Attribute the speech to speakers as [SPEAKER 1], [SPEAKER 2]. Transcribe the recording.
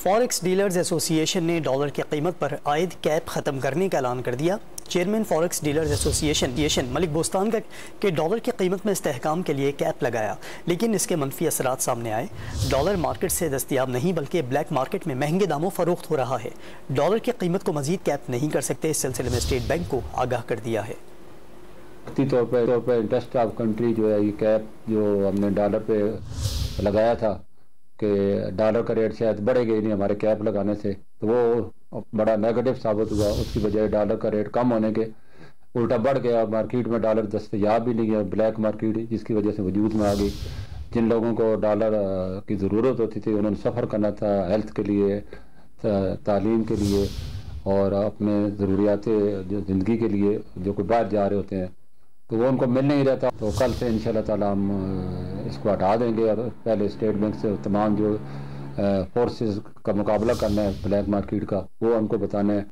[SPEAKER 1] Forex dealers ایسوسی ایشن نے ڈالر کی قیمت پر عائد کیپ ختم کرنے کا اعلان کر دیا۔ چیئرمین فاریکس ڈیلرز ایسوسی ایشن ملک بوستان کا کہ ڈالر کی قیمت میں استحکام کے لیے کیپ لگایا، لیکن اس کے منفی اثرات سامنے آئے۔ ڈالر مارکیٹ سے دستیاب نہیں بلکہ بلیک مارکیٹ میں مہنگے داموں فروخت ہو رہا ہے۔ ڈالر کی قیمت کو مزید کیپ نہیں کر سکتے، اس سلسلے میں اسٹیٹ بینک کو آگاہ کر دیا ہے۔
[SPEAKER 2] وقتی طور پہ انٹرسٹ آف کنٹری جو ہے یہ کیپ جو ہم نے ڈالر پہ لگایا تھا کہ ڈالر کا ریٹ شاید بڑھے گا ہی نہیں ہمارے کیپ لگانے سے، تو وہ بڑا نیگیٹو ثابت ہوا۔ اس کی بجائے ڈالر کا ریٹ کم ہونے کے الٹا بڑھ گیا، مارکیٹ میں ڈالر دستیاب بھی نہیں ہے، بلیک مارکیٹ جس کی وجہ سے وجود میں آ گئی۔ جن لوگوں کو ڈالر کی ضرورت ہوتی تھی، انہوں نے سفر کرنا تھا ہیلتھ کے لیے، تعلیم کے لیے اور اپنے ضروریات جو زندگی کے لیے، جو کوئی باہر جا رہے ہوتے ہیں، تو وہ ان کو مل نہیں رہتا۔ تو کل سے انشاءاللہ تعالی ہم اس کو ہٹا دیں گے اور پہلے اسٹیٹ بینک سے تمام جو فورسز کا مقابلہ کرنا ہے بلیک مارکیٹ کا، وہ ہم کو بتانا ہے۔